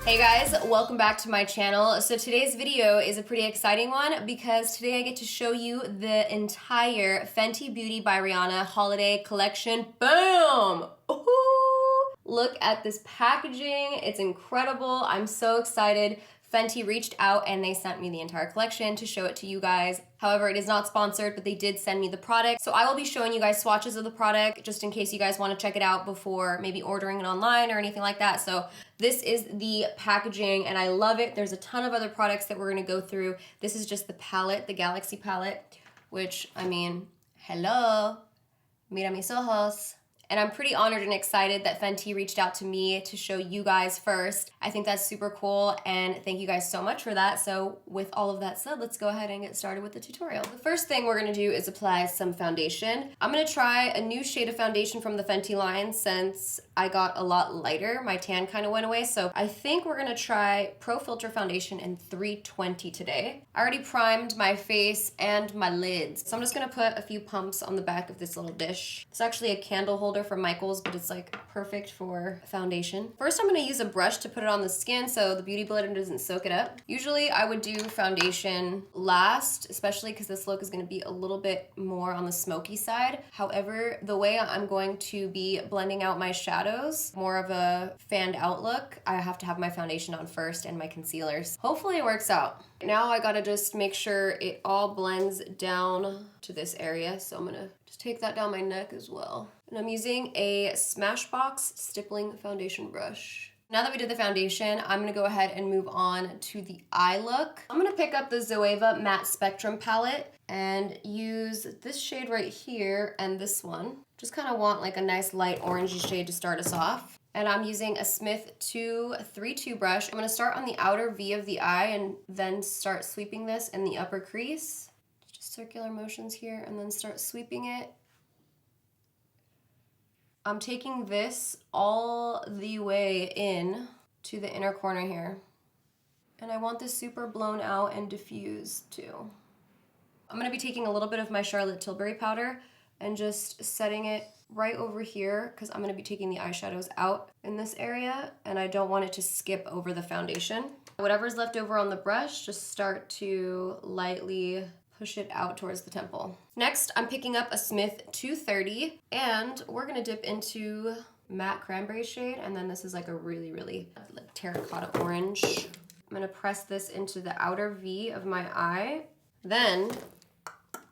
Hey guys, welcome back to my channel. So today's video is a pretty exciting one because today I get to show you the entire Fenty Beauty by Rihanna holiday collection. Boom! Ooh. Look at this packaging, it's incredible. I'm so excited. Fenty reached out and they sent me the entire collection to show it to you guys. However, it is not sponsored, but they did send me the product. So I will be showing you guys swatches of the product just in case you guys want to check it out before maybe ordering it online or anything like that. So this is the packaging and I love it. There's a ton of other products that we're going to go through. This is just the palette, the Galaxy palette, which, I mean, hello, mira mis ojos. And I'm pretty honored and excited that Fenty reached out to me to show you guys first. I think that's super cool and thank you guys so much for that. So with all of that said, let's go ahead and get started with the tutorial. The first thing we're gonna do is apply some foundation. I'm gonna try a new shade of foundation from the Fenty line since I got a lot lighter. My tan kind of went away. So I think we're gonna try Pro Filter foundation in 320 today. I already primed my face and my lids. So I'm just gonna put a few pumps on the back of this little dish. It's actually a candle holder from Michaels, but it's like perfect for foundation. First, I'm gonna use a brush to put it on the skin so the beauty blender doesn't soak it up. Usually I would do foundation last, especially because this look is gonna be a little bit more on the smoky side. However, the way I'm going to be blending out my shadows, more of a fanned out look, I have to have my foundation on first and my concealers. Hopefully it works out. Now I gotta just make sure it all blends down to this area. So I'm gonna just take that down my neck as well. And I'm using a Smashbox stippling foundation brush. Now that we did the foundation, I'm gonna go ahead and move on to the eye look. I'm gonna pick up the ZOEVA Matte Spectrum palette and use this shade right here and this one. Just kind of want like a nice light orangey shade to start us off. And I'm using a Smith 232 brush. I'm gonna start on the outer V of the eye and then start sweeping this in the upper crease. Just circular motions here and then start sweeping it. I'm taking this all the way in to the inner corner here. And I want this super blown out and diffused too. I'm gonna be taking a little bit of my Charlotte Tilbury powder and just setting it right over here because I'm gonna be taking the eyeshadows out in this area and I don't want it to skip over the foundation. Whatever's left over on the brush, just start to lightly push it out towards the temple. Next, I'm picking up a Smith 230 and we're gonna dip into matte cranberry shade and then this is like a really like terracotta orange. I'm gonna press this into the outer V of my eye. Then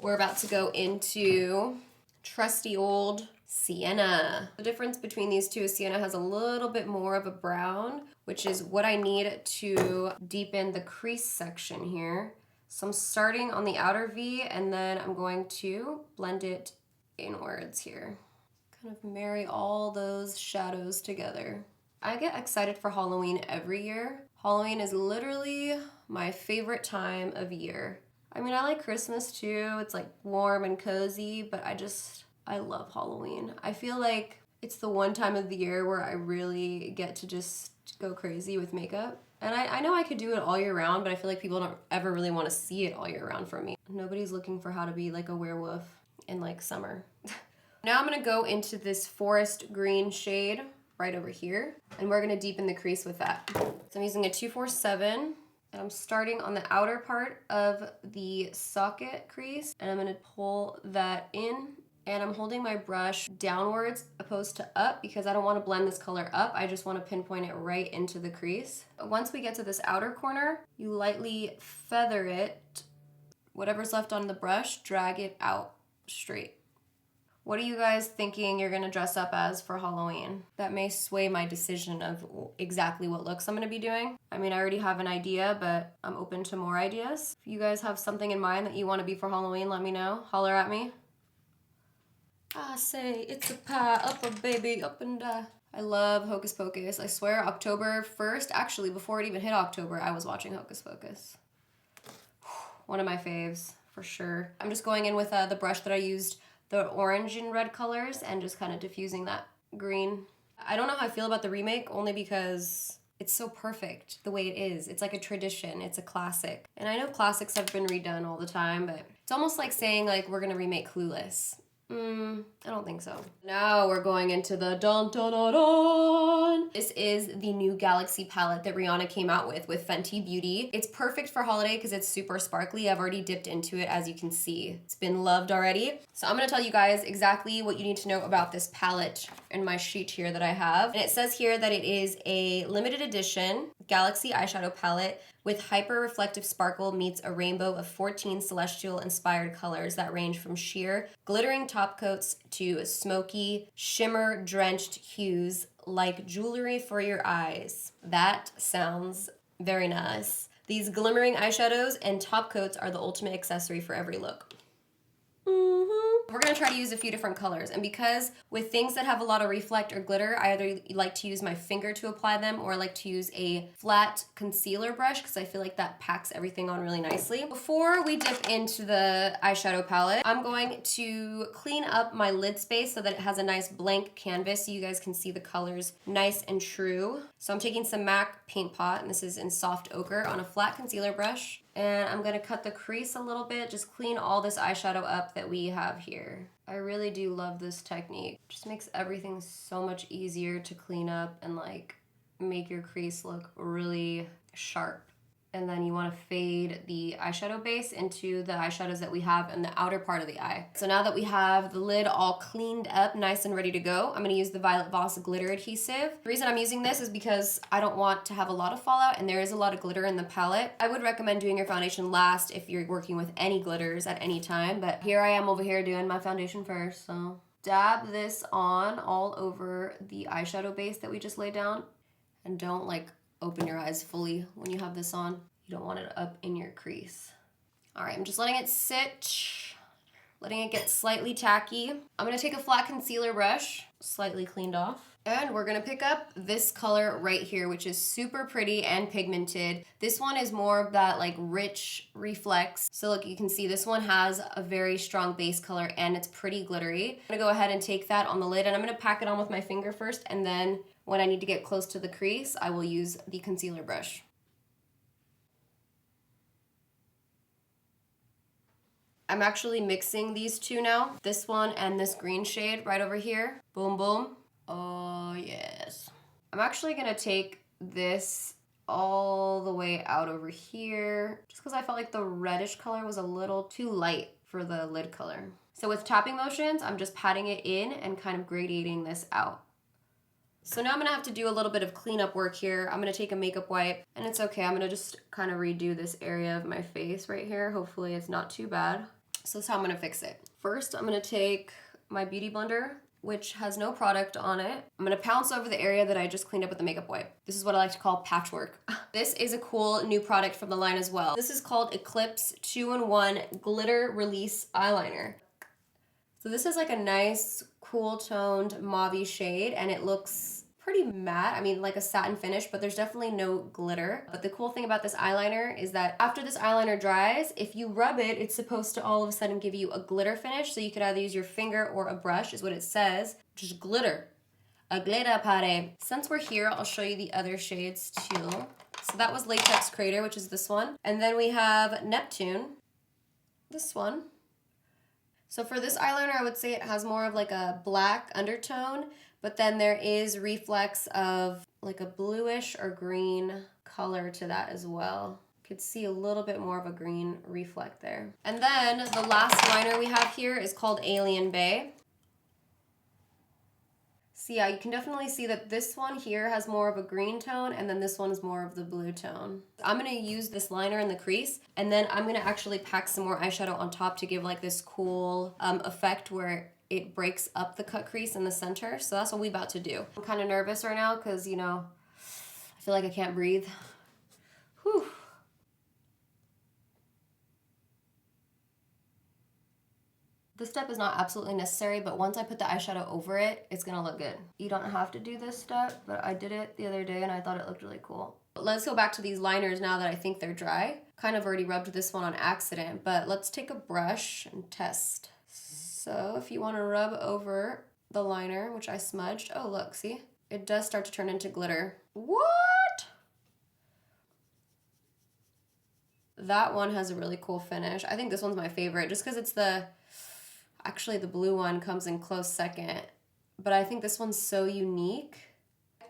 we're about to go into trusty old Sienna. The difference between these two is Sienna has a little bit more of a brown, which is what I need to deepen the crease section here. So I'm starting on the outer V and then I'm going to blend it inwards here. Kind of marry all those shadows together. I get excited for Halloween every year. Halloween is literally my favorite time of year. I mean, I like Christmas too. It's like warm and cozy, but I love Halloween. I feel like it's the one time of the year where I really get to just go crazy with makeup. And I know I could do it all year round, but I feel like people don't ever really want to see it all year round from me. Nobody's looking for how to be like a werewolf in like summer. Now I'm gonna go into this forest green shade right over here, and we're gonna deepen the crease with that. So I'm using a 247, and I'm starting on the outer part of the socket crease, and I'm gonna pull that in. And I'm holding my brush downwards opposed to up because I don't want to blend this color up. I just want to pinpoint it right into the crease. Once we get to this outer corner, you lightly feather it. Whatever's left on the brush, drag it out straight. What are you guys thinking you're going to dress up as for Halloween? That may sway my decision of exactly what looks I'm going to be doing. I mean, I already have an idea, but I'm open to more ideas. If you guys have something in mind that you want to be for Halloween, let me know. Holler at me. I say it's a pie, up a baby, up and die. I love Hocus Pocus. I swear October 1st, actually before it even hit October, I was watching Hocus Pocus. One of my faves, for sure. I'm just going in with the brush that I used, the orange and red colors, and just kind of diffusing that green. I don't know how I feel about the remake, only because it's so perfect the way it is. It's like a tradition, it's a classic. And I know classics have been redone all the time, but it's almost like saying like we're gonna remake Clueless. I don't think so. Now we're going into the dun dun dun dun. This is the new Galaxy palette that Rihanna came out with Fenty Beauty. It's perfect for holiday because it's super sparkly. I've already dipped into it, as you can see. It's been loved already. So I'm gonna tell you guys exactly what you need to know about this palette in my sheet here that I have. And it says here that it is a limited edition Galaxy eyeshadow palette with hyper-reflective sparkle meets a rainbow of 14 celestial-inspired colors that range from sheer, glittering top coats to smoky, shimmer-drenched hues like jewelry for your eyes. That sounds very nice. These glimmering eyeshadows and top coats are the ultimate accessory for every look. We're gonna try to use a few different colors, and because with things that have a lot of reflect or glitter, I either like to use my finger to apply them or I like to use a flat concealer brush because I feel like that packs everything on really nicely. Before we dip into the eyeshadow palette, I'm going to clean up my lid space so that it has a nice blank canvas so you guys can see the colors nice and true. So I'm taking some MAC Paint Pot, and this is in Soft Ochre, on a flat concealer brush. And I'm gonna cut the crease a little bit, just clean all this eyeshadow up that we have here. I really do love this technique. It just makes everything so much easier to clean up and like make your crease look really sharp. And then you wanna fade the eyeshadow base into the eyeshadows that we have in the outer part of the eye. So now that we have the lid all cleaned up, nice and ready to go, I'm gonna use the Violet Voss glitter adhesive. The reason I'm using this is because I don't want to have a lot of fallout, and there is a lot of glitter in the palette. I would recommend doing your foundation last if you're working with any glitters at any time, but here I am over here doing my foundation first, so. Dab this on all over the eyeshadow base that we just laid down, and don't like open your eyes fully when you have this on. You don't want it up in your crease. All right, I'm just letting it sit, letting it get slightly tacky. I'm gonna take a flat concealer brush, slightly cleaned off, and we're gonna pick up this color right here, which is super pretty and pigmented. This one is more of that like rich reflex. So look, you can see this one has a very strong base color and it's pretty glittery. I'm gonna go ahead and take that on the lid, and I'm gonna pack it on with my finger first, and then when I need to get close to the crease, I will use the concealer brush. I'm actually mixing these two now. This one and this green shade right over here. Boom, boom. Oh, yes. I'm actually gonna take this all the way out over here, just because I felt like the reddish color was a little too light for the lid color. So with tapping motions, I'm just patting it in and kind of gradiating this out. So now I'm gonna have to do a little bit of cleanup work here. I'm gonna take a makeup wipe, and it's okay. I'm gonna just kind of redo this area of my face right here. Hopefully it's not too bad. So that's how I'm gonna fix it. First, I'm gonna take my Beauty Blender, which has no product on it. I'm gonna pounce over the area that I just cleaned up with the makeup wipe. This is what I like to call patchwork. This is a cool new product from the line as well. This is called Eclipse 2-in-1 Glitter Release Eyeliner. So this is like a nice, cool toned mauve shade, and it looks pretty matte. I mean, like a satin finish, but there's definitely no glitter. But the cool thing about this eyeliner is that after this eyeliner dries, if you rub it, it's supposed to all of a sudden give you a glitter finish. So you could either use your finger or a brush, is what it says. Just glitter. A glitter party. Since we're here, I'll show you the other shades too. So that was Latex Crater, which is this one. And then we have Neptune, this one. So for this eyeliner, I would say it has more of like a black undertone, but then there is reflex of like a bluish or green color to that as well. You could see a little bit more of a green reflect there. And then the last liner we have here is called Alien Bay. So yeah, you can definitely see that this one here has more of a green tone, and then this one is more of the blue tone. I'm gonna use this liner in the crease, and then I'm gonna actually pack some more eyeshadow on top to give like this cool effect where it breaks up the cut crease in the center. So that's what we're about to do. I'm kind of nervous right now because, you know, I feel like I can't breathe. Whew. This step is not absolutely necessary, but once I put the eyeshadow over it, it's gonna look good. You don't have to do this step, but I did it the other day and I thought it looked really cool. But let's go back to these liners now that I think they're dry. Kind of already rubbed this one on accident, but let's take a brush and test. So if you want to rub over the liner, which I smudged, oh look, see? It does start to turn into glitter. What? That one has a really cool finish. I think this one's my favorite just because it's the, Actually, the blue one comes in close second, but I think this one's so unique.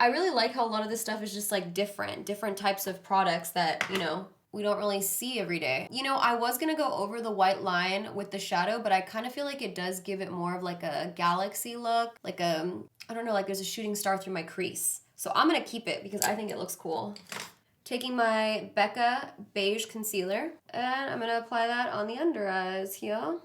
I really like how a lot of this stuff is just like different types of products that, you know, we don't really see every day. You know, I was gonna go over the white line with the shadow, but I kind of feel like it does give it more of like a galaxy look, like a, I don't know, like there's a shooting star through my crease. So I'm gonna keep it because I think it looks cool. Taking my BECCA beige concealer, and I'm gonna apply that on the under eyes here.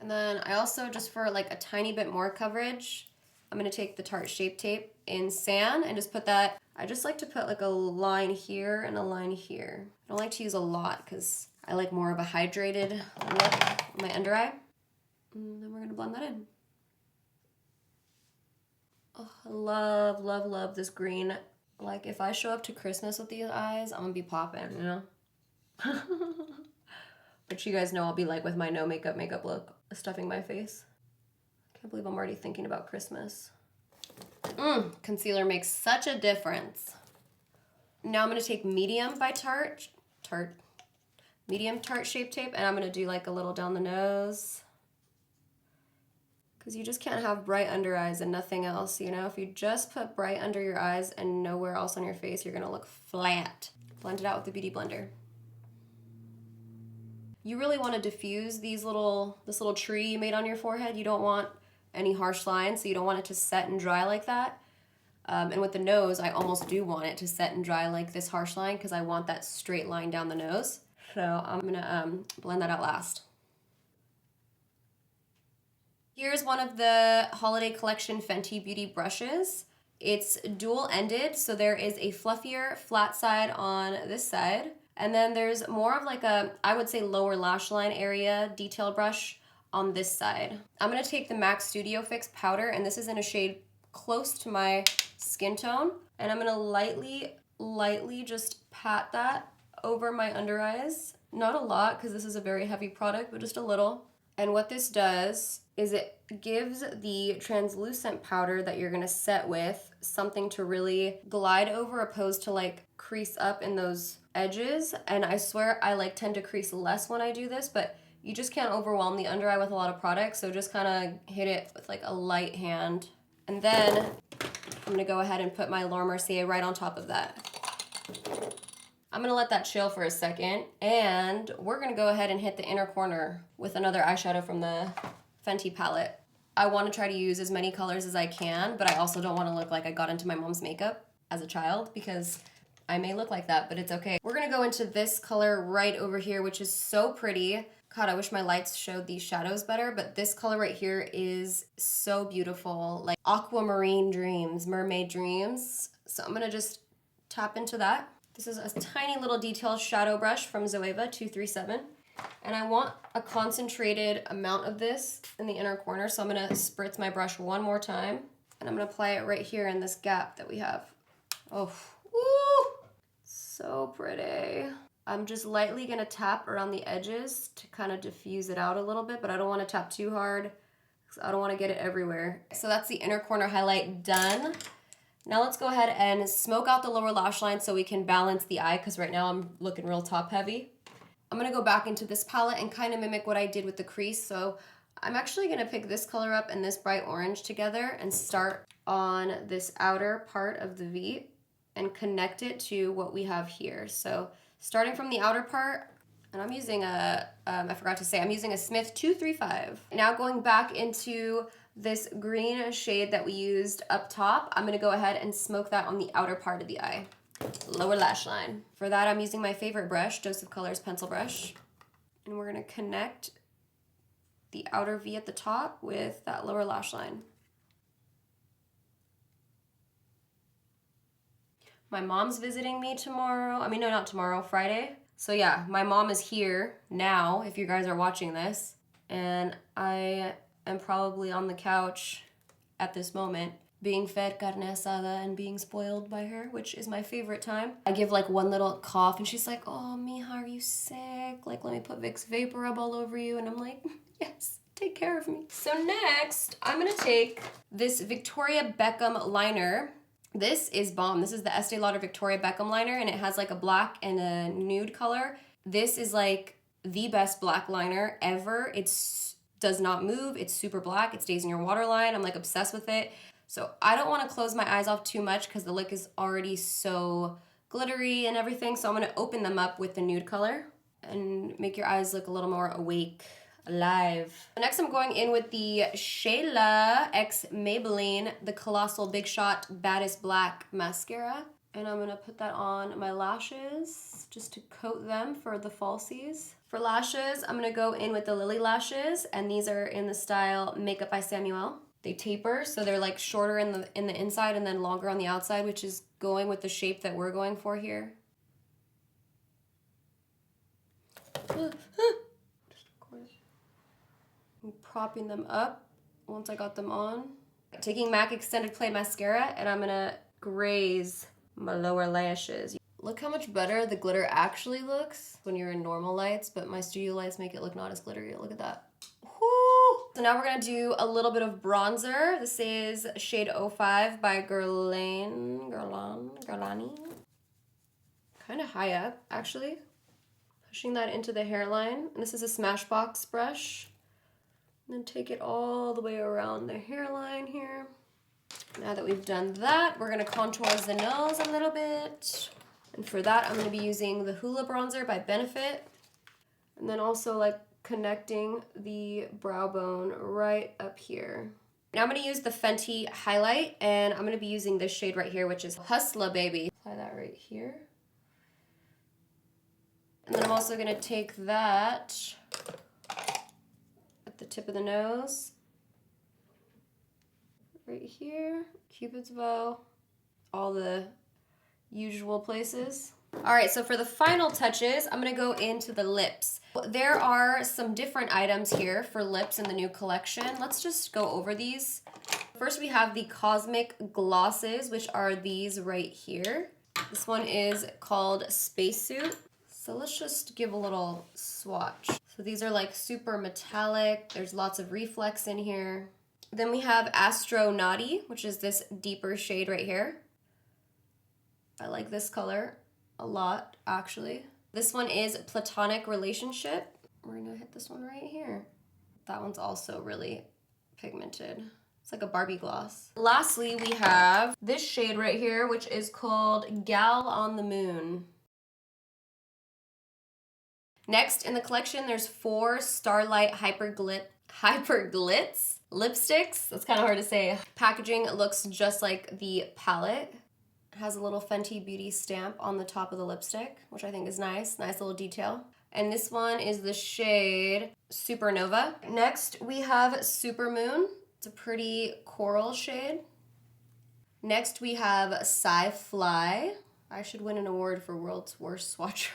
And then I also, just for like a tiny bit more coverage, I'm gonna take the Tarte Shape Tape in Sand and just put that, I just like to put like a line here and a line here. I don't like to use a lot because I like more of a hydrated look on my under eye. And then we're gonna blend that in. Oh, I love, love, love this green. Like if I show up to Christmas with these eyes, I'm gonna be popping, you know? But you guys know I'll be like with my no makeup look, stuffing my face. Can't believe I'm already thinking about Christmas. Concealer makes such a difference. Now I'm gonna take medium by Tarte, medium Tarte Shape Tape, and I'm gonna do like a little down the nose. Because you just can't have bright under eyes and nothing else, you know? If you just put bright under your eyes and nowhere else on your face, you're gonna look flat. Blend it out with the Beauty Blender. You really want to diffuse this little tree you made on your forehead. You don't want any harsh lines, so you don't want it to set and dry like that. And with the nose, I almost do want it to set and dry like this harsh line because I want that straight line down the nose. So I'm gonna blend that out last. Here's one of the holiday collection Fenty Beauty brushes. It's dual-ended, so there is a fluffier flat side on this side, and then there's more of like a, I would say lower lash line area detail brush on this side. I'm gonna take the MAC Studio Fix powder, and this is in a shade close to my skin tone, and I'm gonna lightly just pat that over my under eyes. Not a lot, because this is a very heavy product, but just a little. And what this does is it gives the translucent powder that you're gonna set with something to really glide over, opposed to like crease up in those edges. And I swear I like tend to crease less when I do this, but you just can't overwhelm the under eye with a lot of product, so just kind of hit it with like a light hand. And then I'm gonna go ahead and put my Laura Mercier right on top of that. I'm gonna let that chill for a second, and we're gonna go ahead and hit the inner corner with another eyeshadow from the Fenty palette. I wanna try to use as many colors as I can, but I also don't wanna look like I got into my mom's makeup as a child, because I may look like that, but it's okay. We're gonna go into this color right over here, which is so pretty. God, I wish my lights showed these shadows better, but this color right here is so beautiful. Like aquamarine dreams, mermaid dreams. So I'm gonna just tap into that. This is a tiny little detail shadow brush from ZOEVA 237. And I want a concentrated amount of this in the inner corner, so I'm gonna spritz my brush one more time, and I'm gonna apply it right here in this gap that we have. Oh, woo! So pretty. I'm just lightly gonna tap around the edges to kind of diffuse it out a little bit, but I don't wanna tap too hard because I don't wanna get it everywhere. So that's the inner corner highlight done. Now let's go ahead and smoke out the lower lash line so we can balance the eye, because right now I'm looking real top heavy. I'm gonna go back into this palette and kind of mimic what I did with the crease. So I'm actually gonna pick this color up and this bright orange together and start on this outer part of the V and connect it to what we have here. So starting from the outer part, and I'm using a, I forgot to say, I'm using a Smith 235. Now going back into this green shade that we used up top, I'm gonna go ahead and smoke that on the outer part of the eye, lower lash line. For that, I'm using my favorite brush, Joseph Colors pencil brush. And we're gonna connect the outer V at the top with that lower lash line. My mom's visiting me tomorrow. I mean, no, not tomorrow, Friday. So yeah, my mom is here now, if you guys are watching this. And I am probably on the couch at this moment being fed carne asada and being spoiled by her, which is my favorite time. I give like one little cough and she's like, oh, mija, are you sick? Like, let me put Vicks Vapor Rub all over you. And I'm like, yes, take care of me. So next, I'm gonna take this Victoria Beckham liner. This is bomb. This is the Estee Lauder Victoria Beckham liner, and it has like a black and a nude color. This is like the best black liner ever. It's does not move. It's super black. It stays in your waterline. I'm like obsessed with it. So I don't want to close my eyes off too much because the look is already so glittery and everything. So I'm going to open them up with the nude color and make your eyes look a little more awake, alive. Next I'm going in with the Shayla x Maybelline, the Colossal Big Shot Baddest Black Mascara. And I'm gonna put that on my lashes just to coat them for the falsies. For lashes, I'm gonna go in with the Lily lashes, and these are in the style Makeup by Samuel. They taper, so they're like shorter in the inside and then longer on the outside, which is going with the shape that we're going for here. I'm propping them up once I got them on. Taking MAC Extended Play Mascara, and I'm gonna graze my lower lashes. Look how much better the glitter actually looks when you're in normal lights, but my studio lights make it look not as glittery. Look at that. Woo! So now we're gonna do a little bit of bronzer. This is shade 05 by Guerlain. Kind of high up, actually. Pushing that into the hairline. And this is a Smashbox brush. And then take it all the way around the hairline here. Now that we've done that, we're gonna contour the nose a little bit. And for that, I'm gonna be using the HOOLA bronzer by Benefit. And then also like connecting the brow bone right up here. Now I'm gonna use the Fenty highlight, and I'm gonna be using this shade right here, which is Hustla Baby. Apply that right here. And then I'm also gonna take that at the tip of the nose, right here, Cupid's bow, all the usual places. All right, so for the final touches, I'm gonna go into the lips. There are some different items here for lips in the new collection. Let's just go over these. First, we have the Cosmic Glosses, which are these right here. This one is called Spacesuit. So let's just give a little swatch. So these are like super metallic. There's lots of reflex in here. Then we have Astro Naughty, which is this deeper shade right here. I like this color a lot, actually. This one is Platonic Relationship. We're gonna hit this one right here. That one's also really pigmented. It's like a Barbie gloss. Lastly, we have this shade right here, which is called Gal on the Moon. Next in the collection, there's 4 Starlight Hyper Glitz lipsticks. That's kind of hard to say. Packaging looks just like the palette. It has a little Fenty Beauty stamp on the top of the lipstick, which I think is nice. Nice little detail. And this one is the shade Supernova. Next, we have Supermoon. It's a pretty coral shade. Next, we have Sci-Fly. I should win an award for World's Worst Swatcher.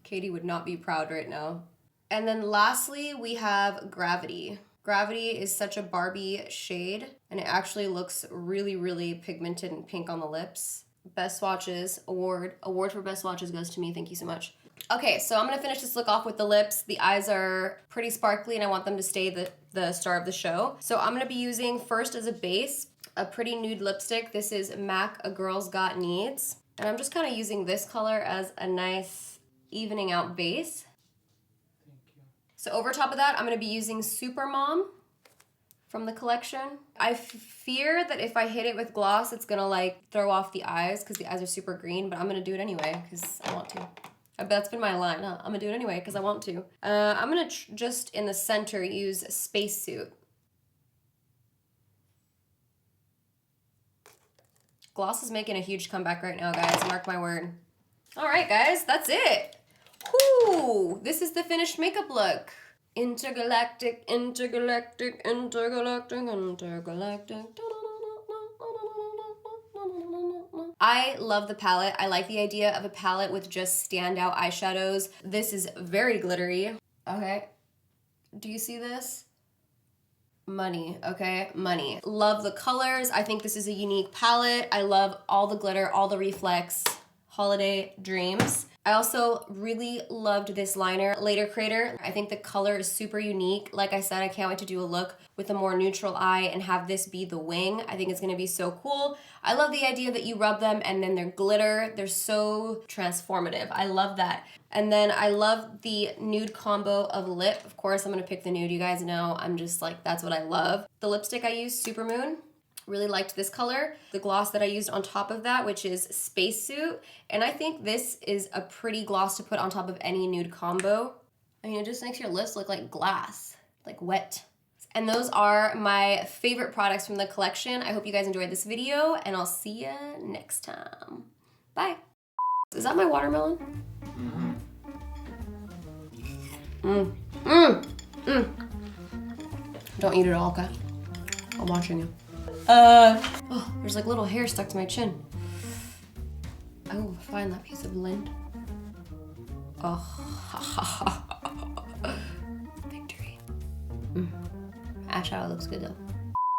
Katie would not be proud right now. And then lastly, we have Gravity. Gravity is such a Barbie shade, and it actually looks really, really pigmented and pink on the lips. Best swatches, award for best swatches goes to me, thank you so much. Okay, so I'm gonna finish this look off with the lips. The eyes are pretty sparkly and I want them to stay the star of the show. So I'm gonna be using first as a base, a pretty nude lipstick. This is MAC A Girl's Got Needs. And I'm just kind of using this color as a nice evening out base. So over top of that, I'm gonna be using Supermom from the collection. I fear that if I hit it with gloss, it's gonna like throw off the eyes because the eyes are super green, but I'm gonna do it anyway because I want to. I bet that's been my line, huh? I'm gonna do it anyway because I want to. I'm gonna just in the center use Spacesuit. Gloss is making a huge comeback right now, guys, mark my word. All right, guys, that's it. Whoo! This is the finished makeup look. Intergalactic, intergalactic, intergalactic, intergalactic. I love the palette. I like the idea of a palette with just standout eyeshadows. This is very glittery. Okay, do you see this? Money, okay, money. Love the colors. I think this is a unique palette. I love all the glitter, all the reflex. Holiday dreams. I also really loved this liner, Later Crater. I think the color is super unique. Like I said, I can't wait to do a look with a more neutral eye and have this be the wing. I think it's gonna be so cool. I love the idea that you rub them and then they're glitter. They're so transformative. I love that. And then I love the nude combo of lip. Of course, I'm gonna pick the nude. You guys know I'm just like, that's what I love. The lipstick I use, Supermoon. Really liked this color. The gloss that I used on top of that, which is Spacesuit. And I think this is a pretty gloss to put on top of any nude combo. I mean, it just makes your lips look like glass, like wet. And those are my favorite products from the collection. I hope you guys enjoyed this video, and I'll see you next time. Bye. Is that my watermelon? Don't eat it all, okay? I'm watching you. Oh, there's like little hair stuck to my chin. Oh, find that piece of lint. Oh, victory. Eyeshadow looks good though.